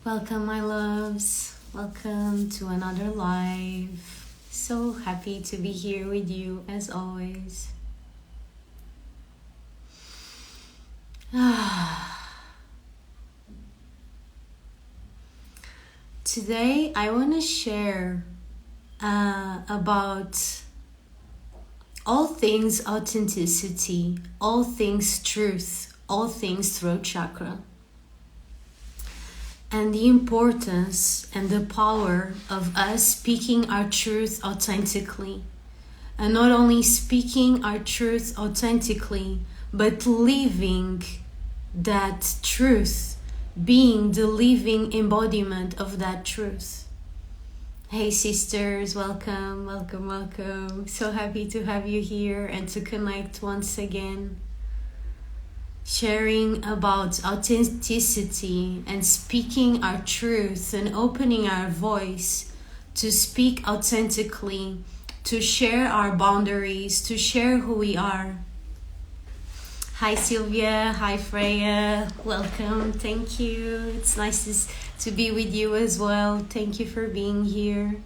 Welcome, my loves. Welcome to another live. So happy to be here with you as always. Today I want to share about all things authenticity, all things truth, all things throat chakra, and the importance and the power of us speaking our truth authentically. And not only speaking our truth authentically, but living that truth, being the living embodiment of that truth. Hey sisters, welcome, welcome, welcome. So happy to have you here and to connect once again. Sharing about authenticity and speaking our truth and opening our voice to speak authentically, to share our boundaries, to share who we are. Hi Sylvia, hi Freya, welcome, thank you. It's nice to be with you as well. Thank you for being here.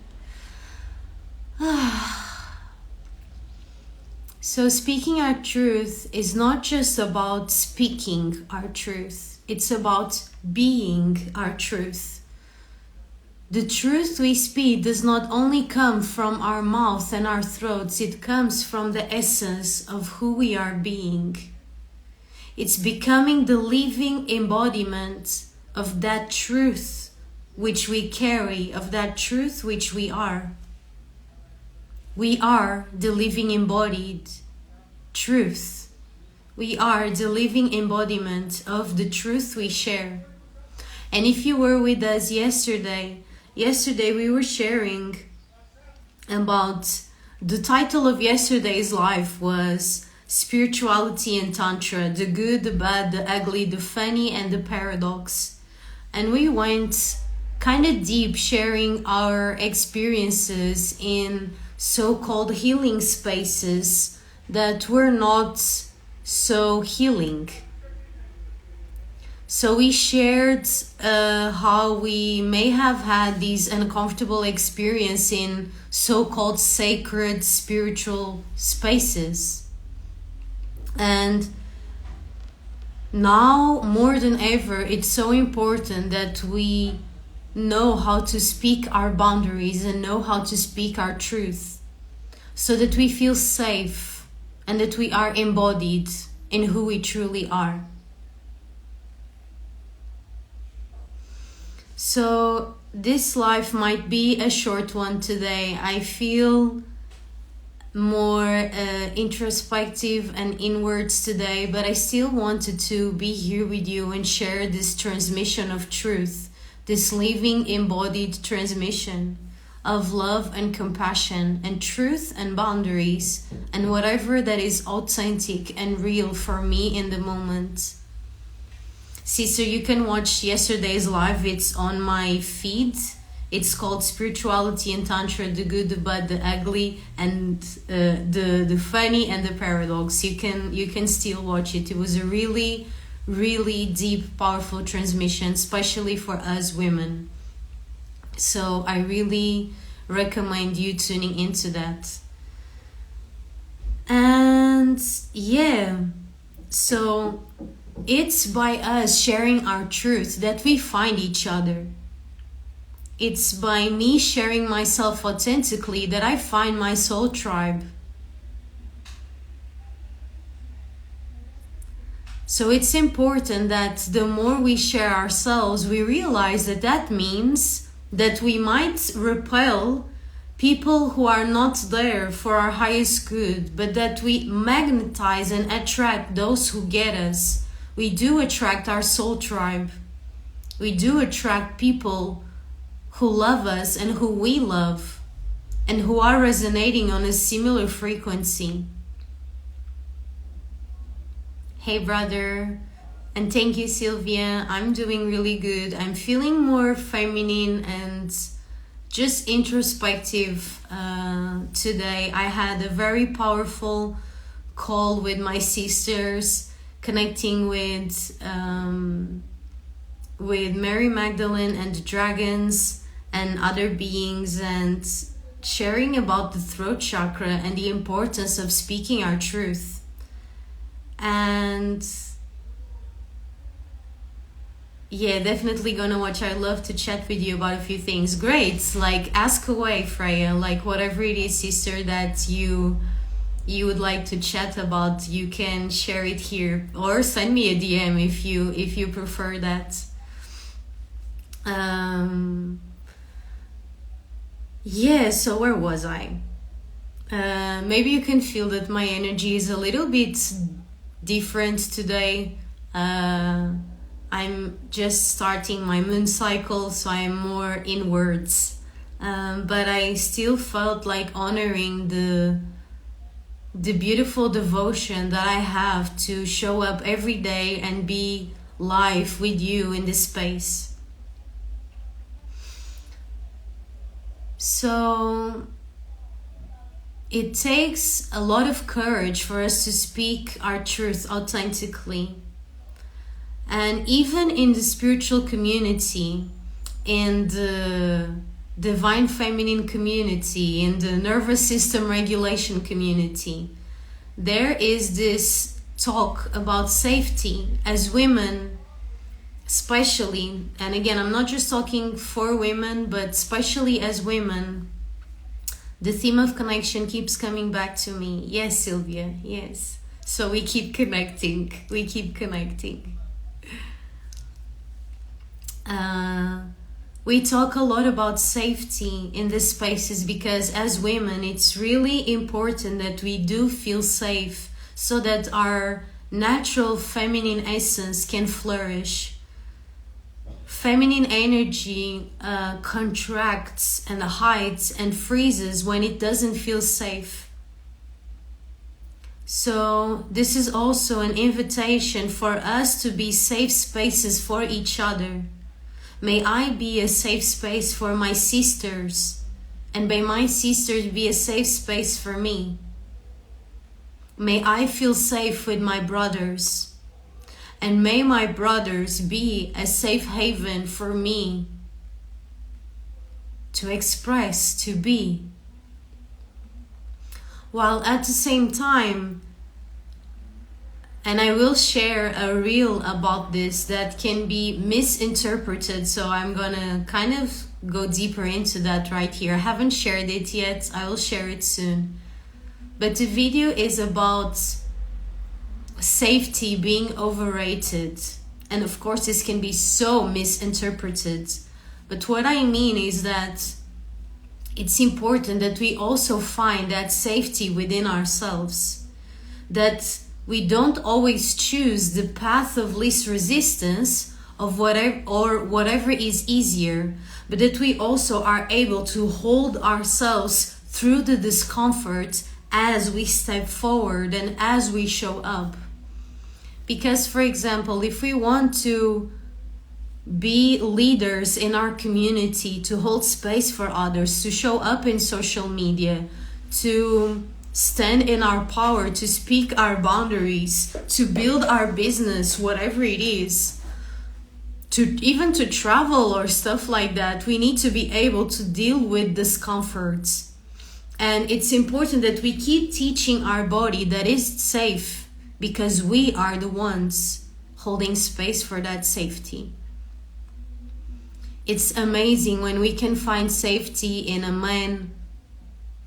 So speaking our truth is not just about speaking our truth, it's about being our truth. The truth we speak does not only come from our mouth and our throats, it comes from the essence of who we are being. It's becoming the living embodiment of that truth which we carry, of that truth which we are. We are the living embodied truth. We are the living embodiment of the truth we share. And if you were with us yesterday we were sharing about the title of yesterday's live was Spirituality and Tantra, the good, the bad, the ugly, the funny, and the paradox. And we went kind of deep sharing our experiences in so-called healing spaces that were not so healing. So we shared how we may have had these uncomfortable experiences in so-called sacred spiritual spaces. And now more than ever, it's so important that we know how to speak our boundaries and know how to speak our truth so that we feel safe and that we are embodied in who we truly are. So this life might be a short one today. I feel more introspective and inwards today, but I still wanted to be here with you and share this transmission of truth, this living embodied transmission of love and compassion and truth and boundaries and whatever that is authentic and real for me in the moment. Sister, you can watch yesterday's live. It's on my feed. It's called Spirituality and Tantra, the good, the bad, the ugly, and the funny and the paradox. You can still watch it. It was a really, really deep, powerful transmission, especially for us women. So I really recommend you tuning into that. And yeah, so it's by us sharing our truth that we find each other. It's by me sharing myself authentically that I find my soul tribe. So it's important that the more we share ourselves, we realize that that means that we might repel people who are not there for our highest good, but that we magnetize and attract those who get us. We do attract our soul tribe. We do attract people who love us and who we love and who are resonating on a similar frequency. Hey brother, and thank you Sylvia. I'm doing really good. I'm feeling more feminine and just introspective today. I had a very powerful call with my sisters, connecting with with Mary Magdalene and the dragons and other beings, and sharing about the throat chakra and the importance of speaking our truth. And yeah, definitely gonna watch. I love to chat with you about a few things. Great, like ask away, Freya. Like whatever it is, sister, that you would like to chat about, you can share it here or send me a DM if you prefer that. Yeah, so where was I? Maybe you can feel that my energy is a little bit different today. I'm just starting my moon cycle, so I'm more inwards. But I still felt like honoring the beautiful devotion that I have to show up every day and be live with you in this space. So it takes a lot of courage for us to speak our truth authentically. And even in the spiritual community, in the divine feminine community, in the nervous system regulation community, there is this talk about safety as women, especially, and again, I'm not just talking for women, but especially as women, the theme of connection keeps coming back to me. Yes, Sylvia, yes. So we keep connecting. We talk a lot about safety in these spaces because as women, it's really important that we do feel safe so that our natural feminine essence can flourish. Feminine energy contracts and hides and freezes when it doesn't feel safe. So this is also an invitation for us to be safe spaces for each other. May I be a safe space for my sisters, and may my sisters be a safe space for me. May I feel safe with my brothers, and may my brothers be a safe haven for me to express, to be. While at the same time, and I will share a reel about this that can be misinterpreted, so I'm gonna kind of go deeper into that right here. I haven't shared it yet, I will share it soon. But the video is about safety being overrated. And of course this can be so misinterpreted. But what I mean is that it's important that we also find that safety within ourselves. That we don't always choose the path of least resistance of whatever is easier, but that we also are able to hold ourselves through the discomfort as we step forward and as we show up. Because, for example, if we want to be leaders in our community, to hold space for others, to show up in social media, to stand in our power, to speak our boundaries, to build our business, whatever it is, even to travel or stuff like that, we need to be able to deal with discomforts. And it's important that we keep teaching our body that it's safe, because we are the ones holding space for that safety. It's amazing when we can find safety in a man,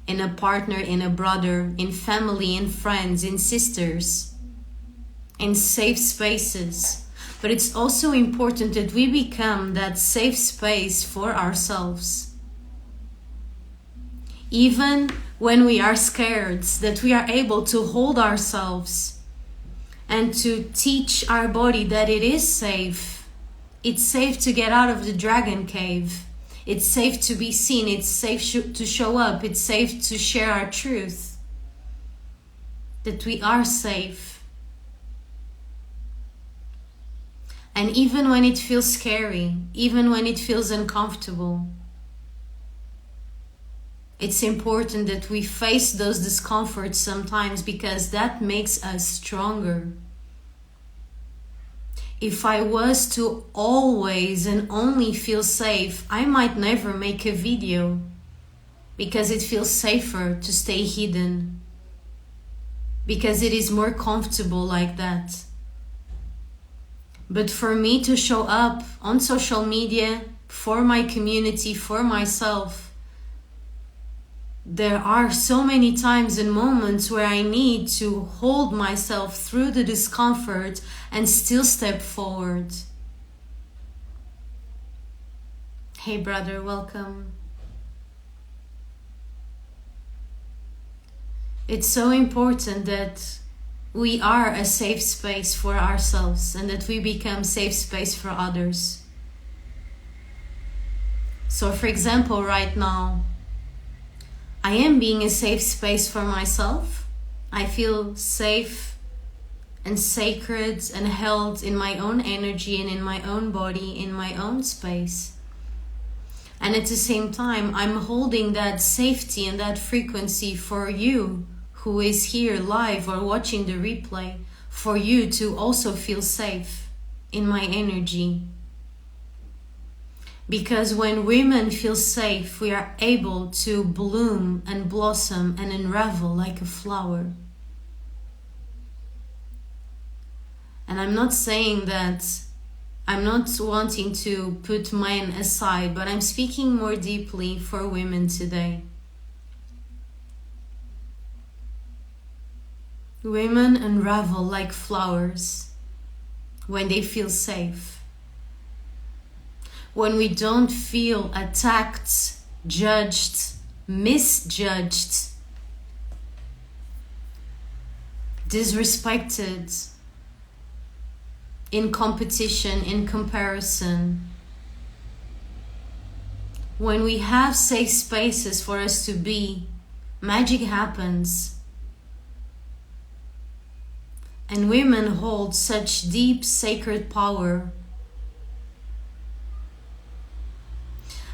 in a partner, in a brother, in family, in friends, in sisters, in safe spaces. But it's also important that we become that safe space for ourselves. Even when we are scared, that we are able to hold ourselves and to teach our body that it is safe. It's safe to get out of the dragon cave. It's safe to be seen. It's safe to show up. It's safe to share our truth. That we are safe. And even when it feels scary, even when it feels uncomfortable, it's important that we face those discomforts sometimes, because that makes us stronger. If I was to always and only feel safe, I might never make a video because it feels safer to stay hidden, because it is more comfortable like that. But for me to show up on social media for my community, for myself, there are so many times and moments where I need to hold myself through the discomfort and still step forward. Hey brother, welcome. It's so important that we are a safe space for ourselves and that we become safe space for others. So for example, right now, I am being a safe space for myself. I feel safe and sacred and held in my own energy and in my own body, in my own space. And at the same time, I'm holding that safety and that frequency for you who is here live or watching the replay, for you to also feel safe in my energy. Because when women feel safe, we are able to bloom and blossom and unravel like a flower. And I'm not saying that, I'm not wanting to put men aside, but I'm speaking more deeply for women today. Women unravel like flowers when they feel safe. When we don't feel attacked, judged, misjudged, disrespected, in competition, in comparison. When we have safe spaces for us to be, magic happens. And women hold such deep, sacred power.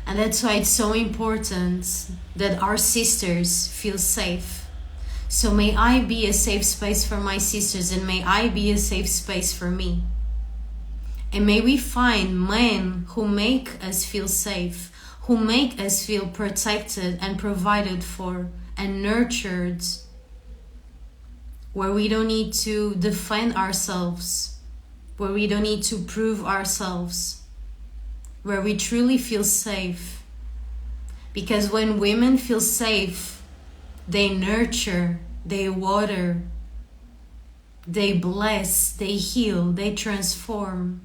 And that's why it's so important that our sisters feel safe. So may I be a safe space for my sisters, and may I be a safe space for me. And may we find men who make us feel safe, who make us feel protected and provided for and nurtured, where we don't need to defend ourselves, where we don't need to prove ourselves, where we truly feel safe. Because when women feel safe, they nurture, they water, they bless, they heal, they transform.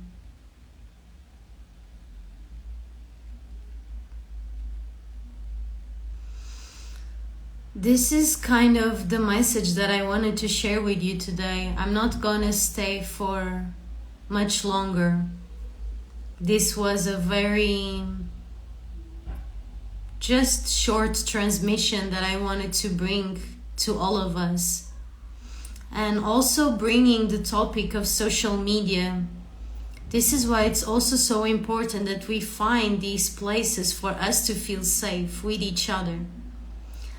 This is kind of the message that I wanted to share with you today. I'm not gonna stay for much longer. This was a very just short transmission that I wanted to bring to all of us. And also bringing the topic of social media. This is why it's also so important that we find these places for us to feel safe with each other.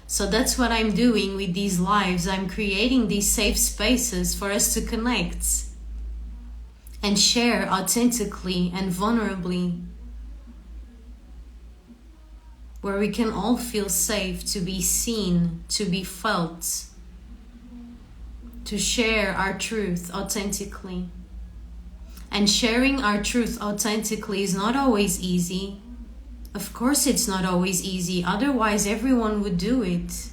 So that's what I'm doing with these lives. I'm creating these safe spaces for us to connect and share authentically and vulnerably, where we can all feel safe to be seen, to be felt, to share our truth authentically. And sharing our truth authentically is not always easy. Of course it's not always easy, otherwise everyone would do it.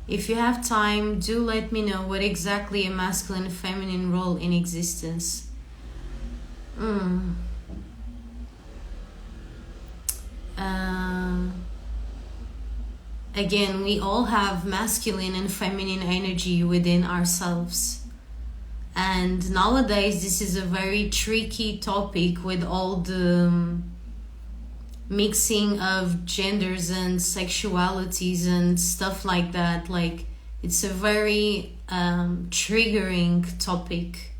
If you have time, do let me know what exactly a masculine and feminine role in existence. Again, we all have masculine and feminine energy within ourselves. And nowadays, this is a very tricky topic with all the mixing of genders and sexualities and stuff like that. Like, it's a very triggering topic.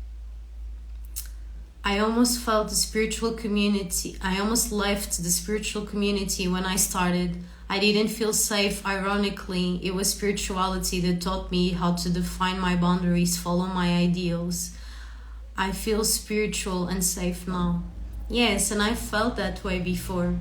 I almost felt the spiritual community. I almost left the spiritual community when I started. I didn't feel safe. Ironically, it was spirituality that taught me how to define my boundaries, follow my ideals. I feel spiritual and safe now. Yes, and I felt that way before.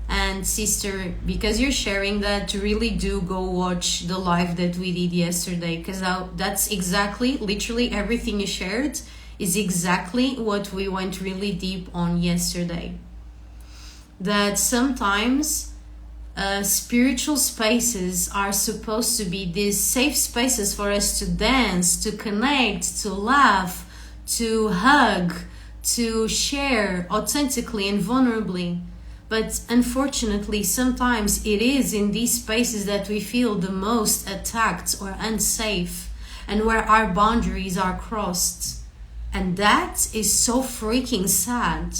And sister, because you're sharing that, really do go watch the live that we did yesterday, because that's exactly, literally everything you shared is exactly what we went really deep on yesterday. That sometimes spiritual spaces are supposed to be these safe spaces for us to dance, to connect, to laugh, to hug, to share authentically and vulnerably. But unfortunately, sometimes it is in these spaces that we feel the most attacked or unsafe, and where our boundaries are crossed. And that is so freaking sad.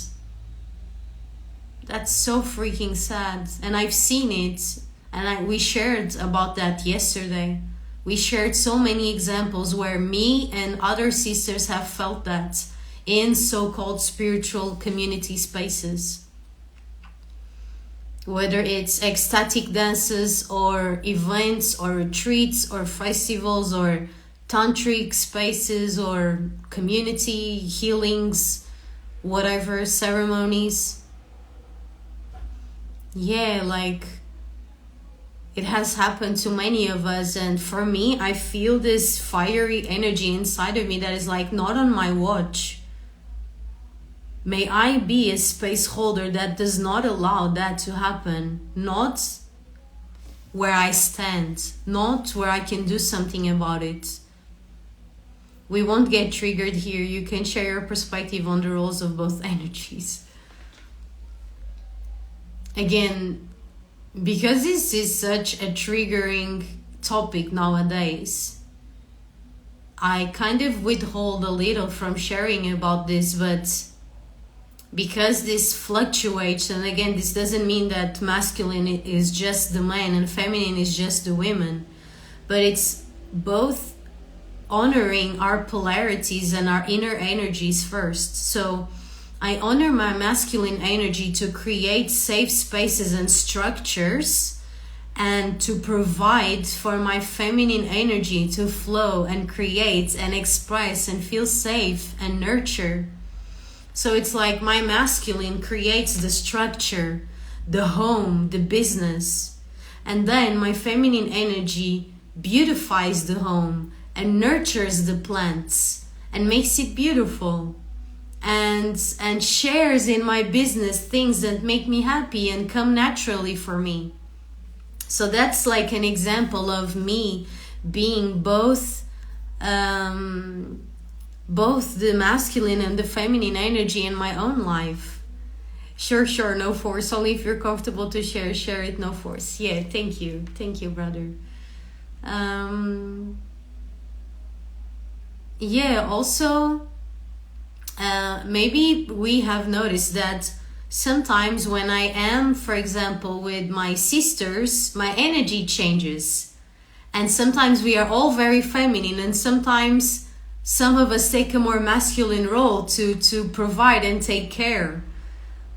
That's so freaking sad. And I've seen it, and we shared about that yesterday. We shared so many examples where me and other sisters have felt that in so-called spiritual community spaces. Whether it's ecstatic dances or events or retreats or festivals or tantric spaces or community healings, whatever, ceremonies. Yeah, like it has happened to many of us, and for me, I feel this fiery energy inside of me that is like, not on my watch. May I be a space holder that does not allow that to happen. Not where I stand, not where I can do something about it. We won't get triggered here. You can share your perspective on the roles of both energies. Again, because this is such a triggering topic nowadays, I kind of withhold a little from sharing about this, but because this fluctuates, and again, this doesn't mean that masculine is just the man and feminine is just the women, but it's both honoring our polarities and our inner energies first. So I honor my masculine energy to create safe spaces and structures, and to provide for my feminine energy to flow and create and express and feel safe and nurture. So it's like my masculine creates the structure, the home, the business. And then my feminine energy beautifies the home and nurtures the plants and makes it beautiful. And shares in my business things that make me happy and come naturally for me. So that's like an example of me being both the masculine and the feminine energy in my own life. Sure, no force. Only if you're comfortable to share it, no force. Yeah, thank you, brother. Yeah, also, maybe we have noticed that sometimes when I am, for example, with my sisters, my energy changes. And sometimes we are all very feminine, and sometimes some of us take a more masculine role to provide and take care.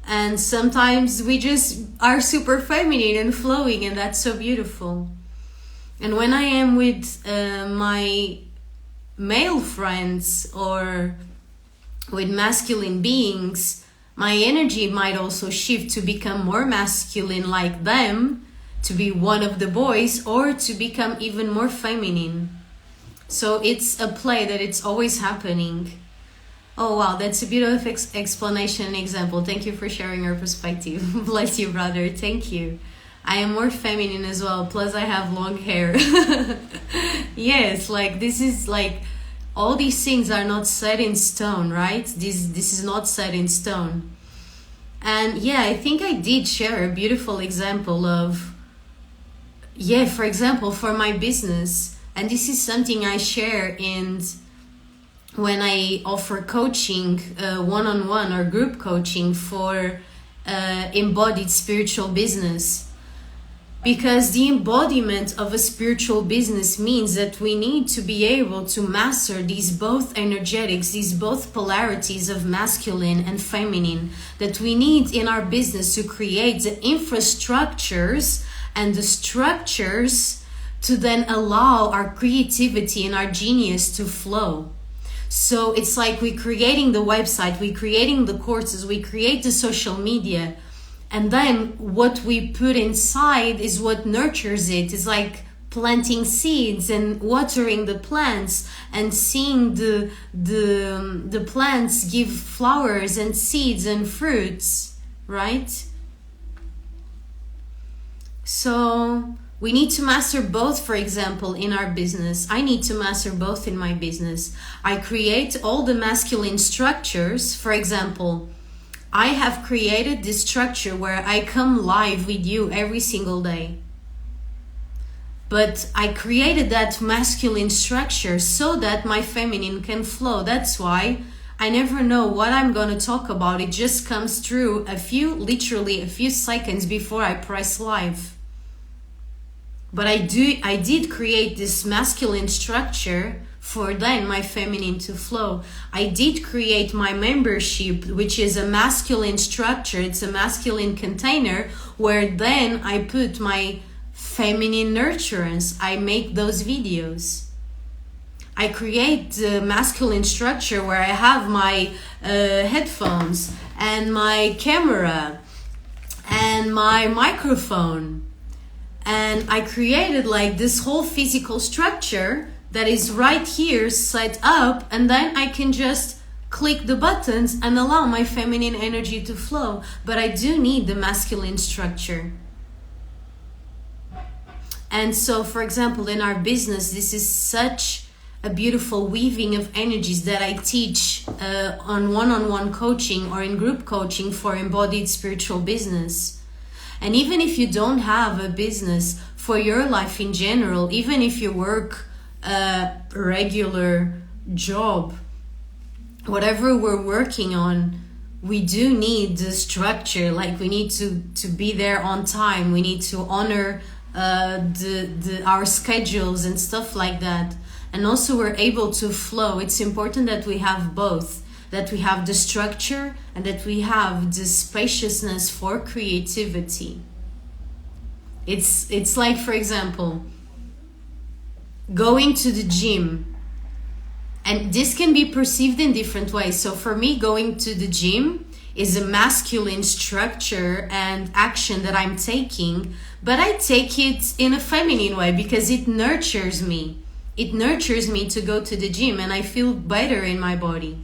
And sometimes we just are super feminine and flowing, and that's so beautiful. And when I am with my male friends or with masculine beings, my energy might also shift to become more masculine like them, to be one of the boys, or to become even more feminine. So it's a play that it's always happening. Oh wow, that's a beautiful explanation and example. Thank you for sharing your perspective. Bless you, brother. Thank you. I am more feminine as well, plus I have long hair. Yes, like this is like, all these things are not set in stone, right? This is not set in stone. And yeah, I think I did share a beautiful example of, yeah, for example, for my business. And this is something I share when I offer coaching, one-on-one or group coaching for embodied spiritual business. Because the embodiment of a spiritual business means that we need to be able to master these both energetics, these both polarities of masculine and feminine, that we need in our business to create the infrastructures and the structures to then allow our creativity and our genius to flow. So it's like we're creating the website, we're creating the courses, we create the social media, and then what we put inside is what nurtures it. It's like planting seeds and watering the plants and seeing the plants give flowers and seeds and fruits, right? So we need to master both. For example, in our business, I need to master both in my business. I create all the masculine structures. For example, I have created this structure where I come live with you every single day. But I created that masculine structure so that my feminine can flow. That's why I never know what I'm going to talk about. It just comes through literally a few seconds before I press live. But I did create this masculine structure for then my feminine to flow. I did create my membership, which is a masculine structure. It's a masculine container where then I put my feminine nurturance. I make those videos. I create the masculine structure where I have my headphones and my camera and my microphone. And I created like this whole physical structure that is right here set up, and then I can just click the buttons and allow my feminine energy to flow. But I do need the masculine structure. And so, for example, in our business, this is such a beautiful weaving of energies that I teach on one-on-one coaching or in group coaching for embodied spiritual business. And even if you don't have a business, for your life in general, even if you work a regular job, whatever we're working on, we do need the structure. Like we need to be there on time. We need to honor our schedules and stuff like that. And also we're able to flow. It's important that we have both, that we have the structure and that we have the spaciousness for creativity. It's like, for example, going to the gym. And this can be perceived in different ways. So for me, going to the gym is a masculine structure and action that I'm taking, but I take it in a feminine way because it nurtures me. It nurtures me to go to the gym and I feel better in my body.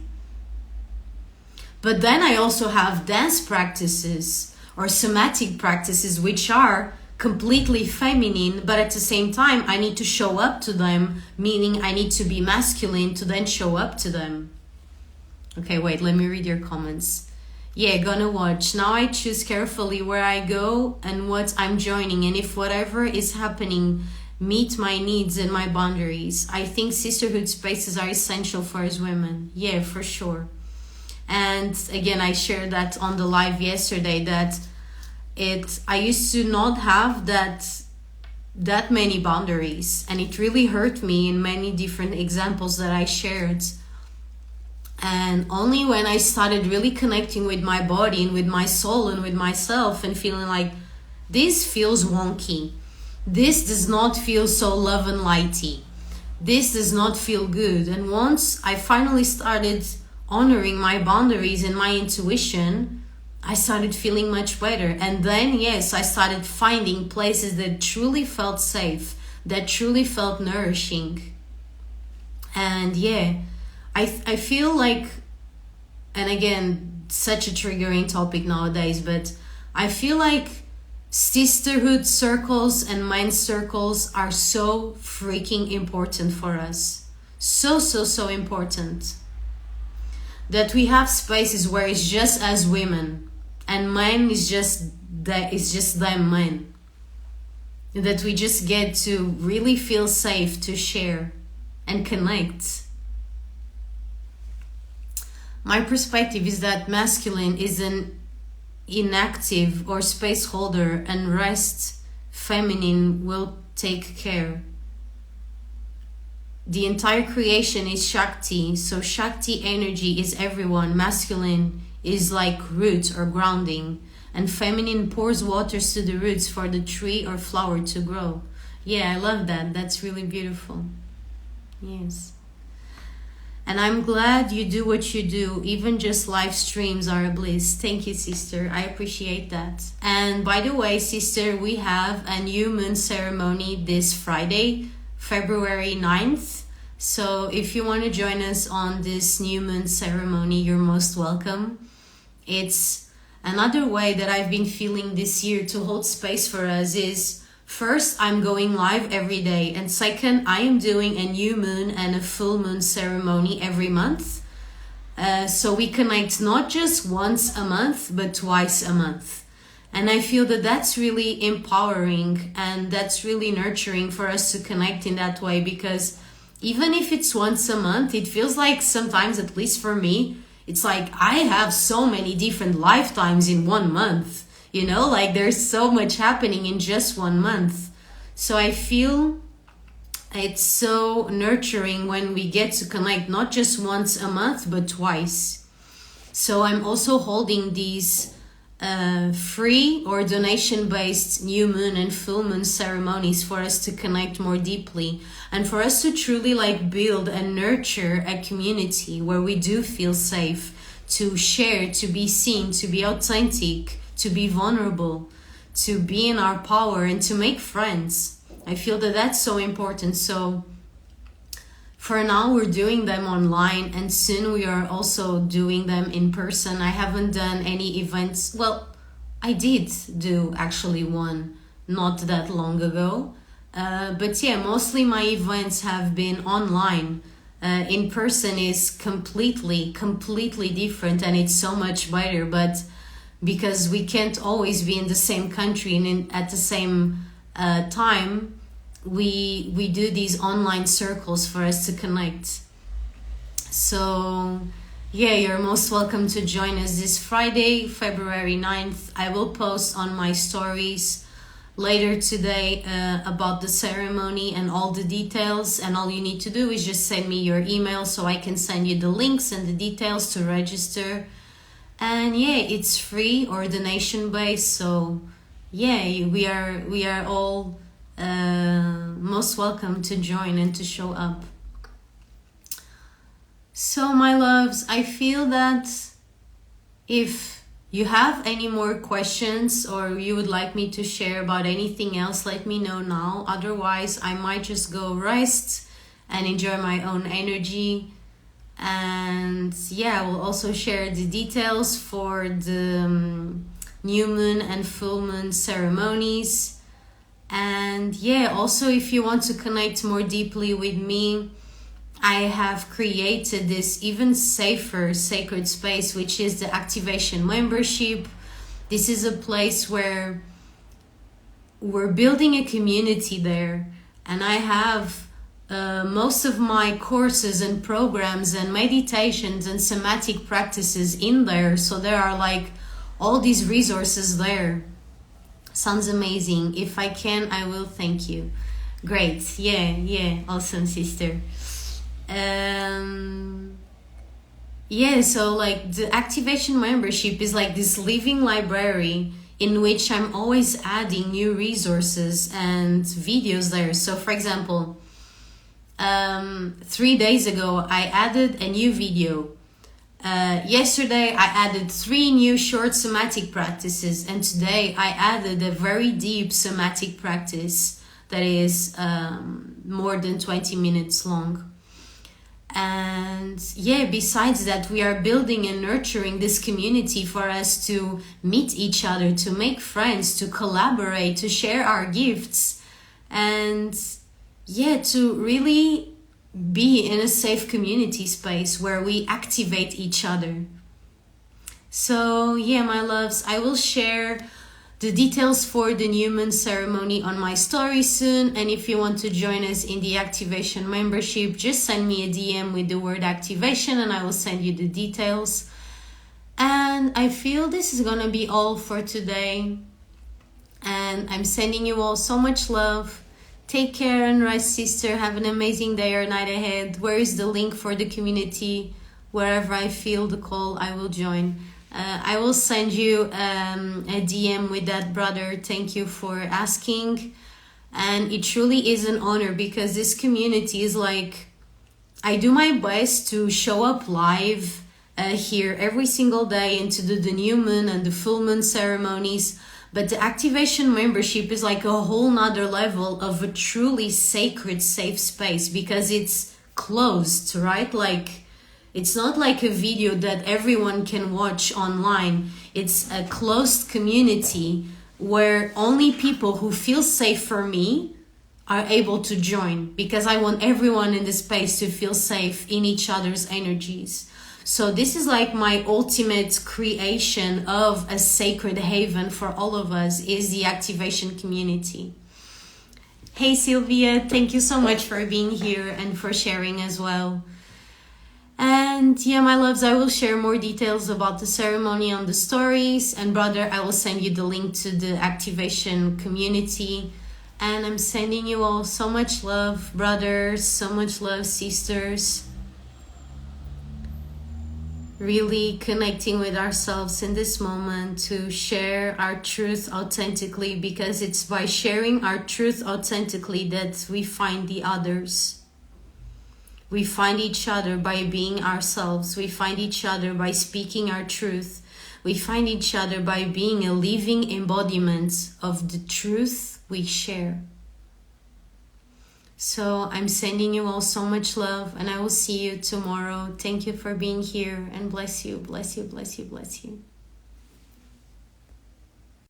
But then I also have dance practices or somatic practices which are completely feminine, but at the same time I need to show up to them, meaning I need to be masculine to then show up to them. Okay, wait, let me read your comments. Yeah, gonna watch. Now I choose carefully where I go and what I'm joining, and if whatever is happening meet my needs and my boundaries. I think sisterhood spaces are essential for us women. Yeah, for sure. And again, I shared that on the live yesterday that I used to not have that many boundaries, and it really hurt me in many different examples that I shared. And only when I started really connecting with my body and with my soul and with myself and feeling like this feels wonky, this does not feel so love and lighty, this does not feel good. And once I finally started honoring my boundaries and my intuition, I started feeling much better. And then, yes, I started finding places that truly felt safe, that truly felt nourishing. And yeah, I feel like, and again, such a triggering topic nowadays, but I feel like sisterhood circles and men's circles are so freaking important for us. So important. That we have spaces where it's just as women and men is just them men. That we just get to really feel safe to share and connect. My perspective is that masculine is an inactive or space holder, and rest, feminine will take care. The entire creation is Shakti, so Shakti energy is everyone. Masculine is like root or grounding, and feminine pours waters to the roots for the tree or flower to grow. Yeah, I love that. That's really beautiful. Yes. And I'm glad you do what you do. Even just live streams are a bliss. Thank you, sister. I appreciate that. And by the way, sister, we have a new moon ceremony this Friday, February 9th. So if you want to join us on this new moon ceremony, you're most welcome. It's another way that I've been feeling this year to hold space for us is, first, I'm going live every day. And second, I am doing a new moon and a full moon ceremony every month. So we connect not just once a month, but twice a month. And I feel that that's really empowering and that's really nurturing for us to connect in that way, because even if it's once a month, it feels like sometimes, at least for me, it's like I have so many different lifetimes in 1 month. You know, like there's so much happening in just 1 month. So I feel it's so nurturing when we get to connect not just once a month, but twice. So I'm also holding these free or donation-based new moon and full moon ceremonies for us to connect more deeply and for us to truly like build and nurture a community where we do feel safe to share, to be seen, to be authentic, to be vulnerable, to be in our power, and to make friends. I feel that that's so important. So for now, we're doing them online, and soon we are also doing them in person. I haven't done any events. Well, I did do actually one not that long ago. But yeah, mostly my events have been online. In person is completely different, and it's so much better. But because we can't always be in the same country and at the same time, we do these online circles for us to connect. So yeah, you're most welcome to join us this Friday, February 9th. I will post on my stories later today about the ceremony and all the details, and all you need to do is just send me your email so I can send you the links and the details to register. And yeah, it's free or donation based, so yeah, we are all most welcome to join and to show up. So my loves, I feel that if you have any more questions or you would like me to share about anything else, let me know now. Otherwise, I might just go rest and enjoy my own energy. And yeah, I will also share the details for the new moon and full moon ceremonies. And yeah, also if you want to connect more deeply with me, I have created this even safer sacred space, which is the activation membership. This is a place where we're building a community there, and I have most of my courses and programs and meditations and somatic practices in there. So there are like all these resources there. Sounds amazing. If I can, I will. Thank you. Great. Yeah. Awesome, sister. Yeah, so like the activation membership is like this living library in which I'm always adding new resources and videos there. So for example, 3 days ago I added a new video. Yesterday I added 3 new short somatic practices, and today I added a very deep somatic practice that is more than 20 minutes long. And yeah, besides that, we are building and nurturing this community for us to meet each other, to make friends, to collaborate, to share our gifts, and yeah, to really be in a safe community space where we activate each other. So yeah, my loves, I will share the details for the new moon ceremony on my story soon, and if you want to join us in the activation membership, just send me a DM with the word activation and I will send you the details. And I feel this is gonna be all for today, and I'm sending you all so much love. Take care and rest, sister. Have an amazing day or night ahead. Where is the link for the community? Wherever I feel the call, I will join. I will send you a DM with that, brother. Thank you for asking. And it truly is an honor, because this community is like, I do my best to show up live here every single day, and to do the new moon and the full moon ceremonies. But the activation membership is like a whole nother level of a truly sacred, safe space, because it's closed, right? Like, it's not like a video that everyone can watch online. It's a closed community where only people who feel safe for me are able to join, because I want everyone in the space to feel safe in each other's energies. So this is like my ultimate creation of a sacred haven for all of us, is the activation community. Hey Sylvia, thank you so much for being here and for sharing as well. And yeah, my loves, I will share more details about the ceremony on the stories. And brother, I will send you the link to the activation community. And I'm sending you all so much love, brothers, so much love, sisters. Really connecting with ourselves in this moment to share our truth authentically, because it's by sharing our truth authentically that we find the others. We find each other by being ourselves. We find each other by speaking our truth. We find each other by being a living embodiment of the truth we share. So I'm sending you all so much love, and I will see you tomorrow. Thank you for being here, and bless you, bless you, bless you, bless you.